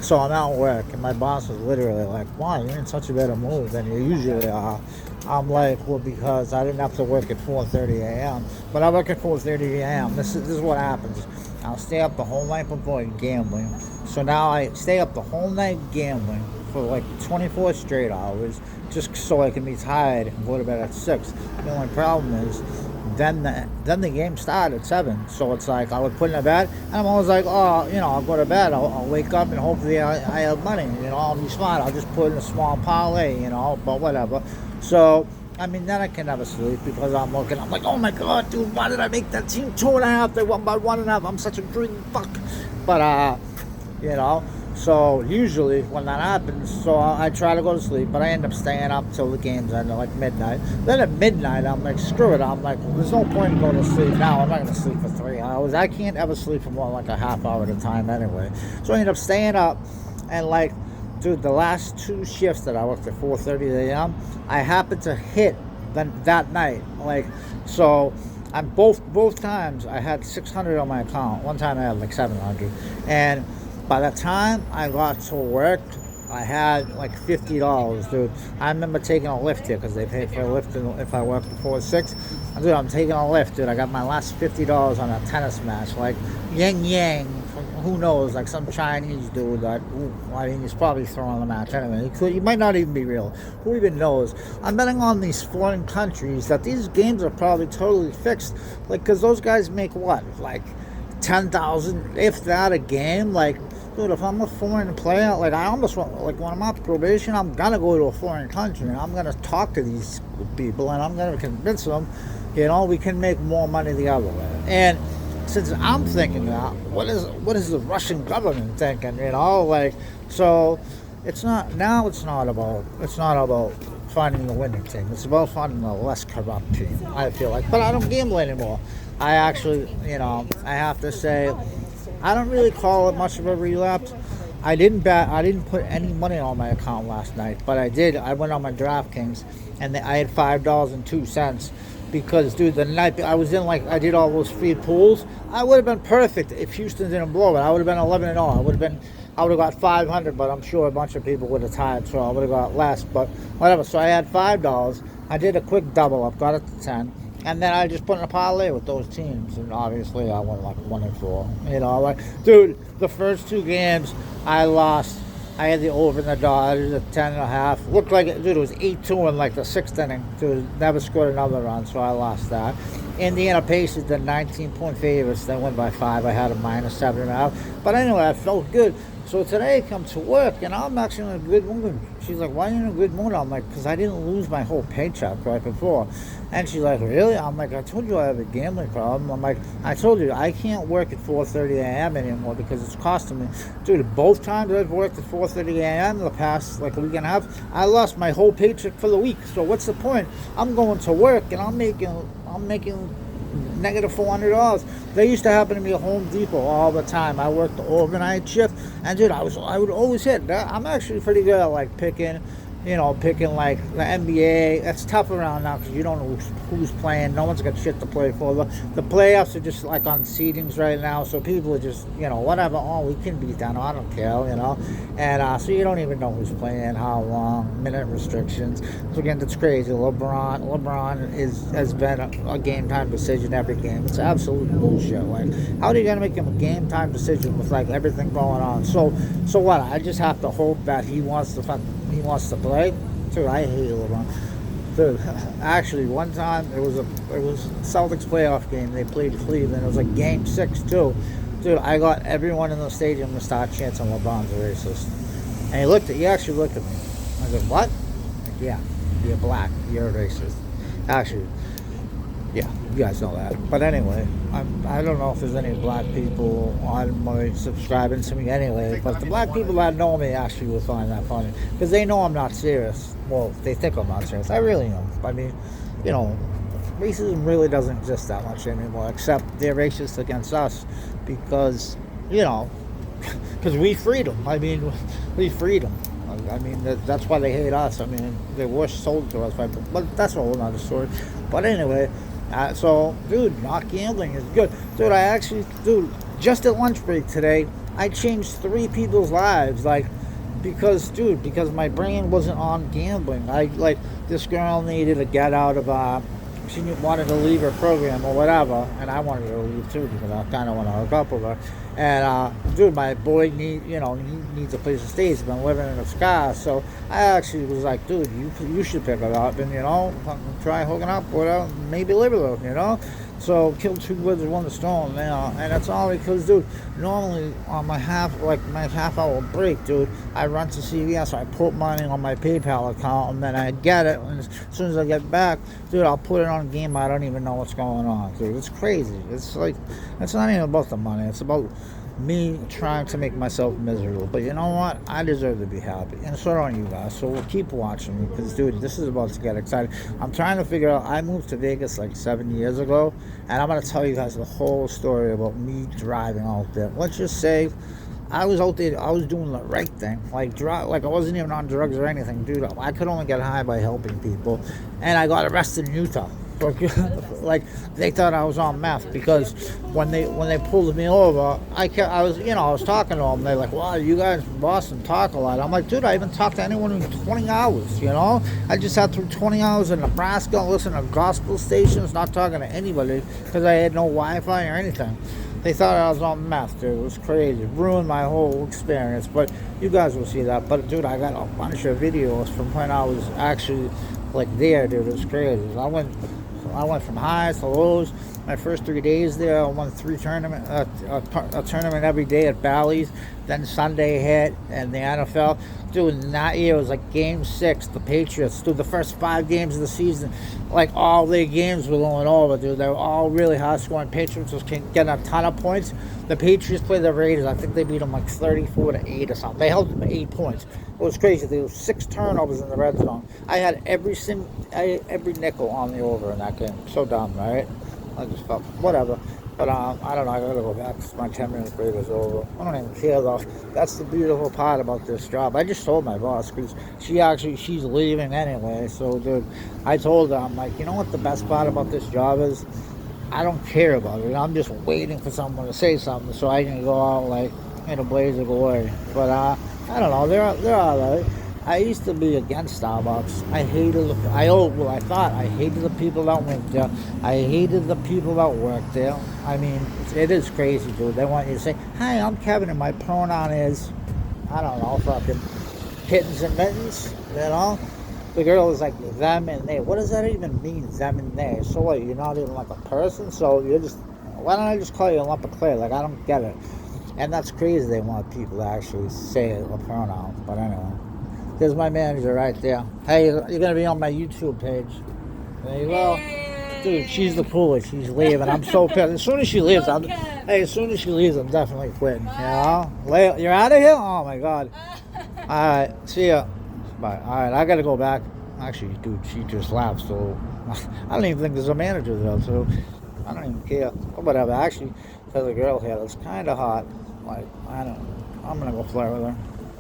So I'm at work, and my boss was literally like, "Wow, you're in such a better mood than you usually are." I'm like, "Well, because I didn't have to work at 4:30 a.m. But I work at 4:30 a.m. This is what happens. I'll stay up the whole night before gambling. So now I stay up the whole night gambling for like 24 straight hours, just so I can be tired and go to bed at 6. The only problem is then the game started at 7. So it's like I would put in a bed, and I'm always like, oh, I'll go to bed. I'll wake up and hopefully I have money. I'll be smart. I'll just put in a small parlay. But whatever. So I mean, then I can never sleep because I'm looking. I'm like, oh my god, dude, why did I make that team 2.5? They won by 1.5. I'm such a greedy fuck. But you know. So usually when that happens, so I try to go to sleep, but I end up staying up till the game's end, like midnight. Then at midnight, I'm like, screw it. I'm like, there's no point in going to sleep now. I'm not going to sleep for 3 hours. I can't ever sleep for more than like a half hour at a time anyway. So I end up staying up, and like, dude, the last 2 shifts that I worked at 4:30 a.m., I happened to hit that night. Like, so I'm both times I had 600 on my account. One time I had like 700, and by the time I got to work, I had like $50, dude. I remember taking a lift here because they pay for a lift if I work before 6. Dude, I'm taking a lift, dude. I got my last $50 on a tennis match. Like, Yang Yang, from, who knows, like some Chinese dude that, I mean, he's probably throwing the match anyway. He might not even be real. Who even knows? I'm betting on these foreign countries that these games are probably totally fixed. Like, because those guys make what? Like, 10,000, if that, a game? Like, dude, if I'm a foreign player, like I almost want, like when I'm off probation, I'm gonna go to a foreign country and I'm gonna talk to these people and I'm gonna convince them, we can make more money the other way. And since I'm thinking that, what is the Russian government thinking? Like, so it's not about finding the winning team. It's about finding the less corrupt team, I feel like. But I don't gamble anymore. I actually, I have to say, I don't really call it much of a relapse. I didn't put any money on my account last night, but I did. I went on my DraftKings, and I had $5.02 because, dude, the night I was in, like, I did all those free pools. I would have been perfect if Houston didn't blow it. I would have been 11-0. I would have got 500, but I'm sure a bunch of people would have tied, so I would have got less. But whatever. So I had $5. I did a quick double up, got it to 10. And then I just put in a parlay with those teams, and obviously I went like 1-4. Like, dude, the first 2 games I lost. I had the over in the Dodgers at 10.5. Looked like it, dude. It was 8-2 in like the 6th inning. Dude, never scored another run, so I lost that. Indiana Pacers, the 19-point favorites. They went by 5. I had a minus 7.5. But anyway, I felt good. So today I come to work, and I'm actually in a good mood. She's like, why are you in a good mood? I'm like, because I didn't lose my whole paycheck right before. And she's like, really? I'm like, I told you I have a gambling problem. I'm like, I told you, I can't work at 4:30 a.m. anymore because it's costing me. Dude, both times I've worked at 4:30 a.m. the past, like, a week and a half, I lost my whole paycheck for the week. So what's the point? I'm going to work, and I'm making negative $400. They used to happen to me at Home Depot all the time. I worked the overnight shift, and dude, I would always hit. I'm actually pretty good at like picking like the NBA. That's tough around now because you don't know who's playing. No one's got shit to play for. The playoffs are just like on seedings right now, so people are just, whatever. Oh, we can beat down. I don't care, And so you don't even know who's playing, how long, minute restrictions. So again, that's crazy. LeBron has been a game time decision every game. It's absolute bullshit. Like, how are you gonna make him a game time decision with like everything going on? So what? I just have to hope that he wants to play. Dude, I hate LeBron. Dude, actually, one time it was a Celtics playoff game. They played Cleveland. It was like Game 6 too. Dude, I got everyone in the stadium to start chanting LeBron's a racist. And he actually looked at me. I said, what? Like, yeah, you're black. You're a racist. Actually, yeah, you guys know that. But anyway, I don't know if there's any black people on my subscribing to me anyway, but the black people that know me actually will find that funny. Because they know I'm not serious. Well, they think I'm not serious. I really am. I mean, racism really doesn't exist that much anymore, except they're racist against us because, because we freed them. I mean, we freed them. I mean, that's why they hate us. I mean, they were sold to us, but that's a whole other story. But anyway, so, dude, not gambling is good. Dude, just at lunch break today, I changed 3 people's lives, like, because my brain wasn't on gambling. I like this girl needed to get out of she wanted to leave her program or whatever, and I wanted to leave too because I kind of want to hook up with her. And my boy needs a place to stay. He's been living in a sky, so I actually was like, dude, you should pick her up and try hooking up with her, maybe live with her. So kill 2 birds with 1 stone, and that's all because, dude. Normally on my half-hour break, dude, I run to CVS, I put money on my PayPal account, and then I get it. And as soon as I get back, dude, I'll put it on a game. I don't even know what's going on, dude. It's crazy. It's like it's not even about the money. It's about me trying to make myself miserable. But you know what? I deserve to be happy. And so don't you guys. So we'll keep watching me because, dude, this is about to get exciting. I'm trying to figure out, I moved to Vegas like 7 years ago, and I'm going to tell you guys the whole story about me driving out there. Let's just say I was out there, I was doing the right thing. Like I wasn't even on drugs or anything. Dude, I could only get high by helping people. And I got arrested in Utah. Like they thought I was on meth because when they pulled me over, I was talking to them. They're like, "Wow, you guys from Boston talk a lot." I'm like, "Dude, I haven't talked to anyone in 20 hours. I just sat through 20 hours in Nebraska, listening to gospel stations, not talking to anybody because I had no Wi-Fi or anything." They thought I was on meth, dude. It was crazy. It ruined my whole experience. But you guys will see that. But dude, I got a bunch of videos from when I was actually like there, dude. It was crazy. I went from highs to lows. My first 3 days there, I won a tournament every day at Bally's. Then Sunday hit, and the NFL. Dude, in that year, it was like Game 6, the Patriots. Dude, the first 5 games of the season, like all their games were going over, dude. They were all really high scoring. Patriots was getting a ton of points. The Patriots played the Raiders. I think they beat them like 34-8 or something. They held them 8 points. It was crazy. There was 6 turnovers in the red zone. I had every nickel on the over in that game. So dumb, right? I just felt whatever. But I don't know. I gotta go back. My 10-minute break is over. I don't even care though. That's the beautiful part about this job. I just told my boss because she's leaving anyway. So dude, I told her, I'm like, you know what the best part about this job is? I don't care about it. I'm just waiting for someone to say something so I can go out like in a blaze of glory. But I don't know. They're all right. I used to be against Starbucks. I hated I hated the people that went there. I hated the people that worked there. I mean, it is crazy, dude. They want you to say, "Hi, I'm Kevin, and my pronoun is," I don't know, fucking kittens and mittens, The girl is like, them and they. What does that even mean, them and they? So what, you're not even like a person? So why don't I just call you a lump of clay? Like, I don't get it. And that's crazy they want people to actually say a pronoun. But anyway. There's my manager right there. Hey, you're going to be on my YouTube page. There you go. Dude, she's the coolest. She's leaving. I'm so pissed. As soon as she leaves, I'm definitely quitting. You're out of here? Oh, my God. All right. See ya. Bye. All right. I got to go back. Actually, dude, she just left. So I don't even think there's a manager there. So I don't even care. But whatever. Actually, there's a girl here that's kind of hot. Like, I don't know. I'm going to go flirt with her.